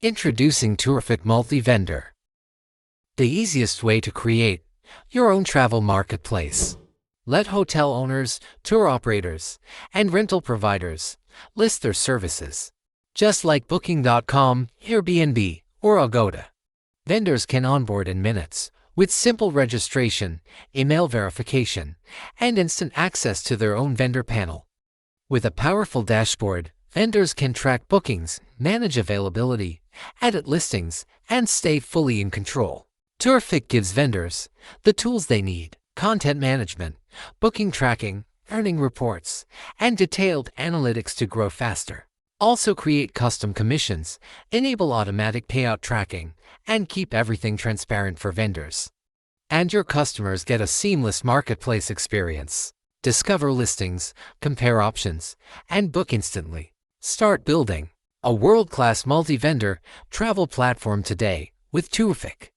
Introducing Tourfic Multivendor, the easiest way to create your own travel marketplace. Let hotel owners, tour operators, and rental providers list their services. Just like Booking.com, Airbnb, or Agoda, vendors can onboard in minutes with simple registration, email verification, and instant access to their own vendor panel. With a powerful dashboard, vendors can track bookings, manage availability, edit listings, and stay fully in control. Tourfic gives vendors the tools they need: content management, booking tracking, earning reports, and detailed analytics to grow faster. Also create custom commissions, enable automatic payout tracking, and keep everything transparent for vendors. And your customers get a seamless marketplace experience. Discover listings, compare options, and book instantly. Start building a world-class multi-vendor travel platform today with Tourfic.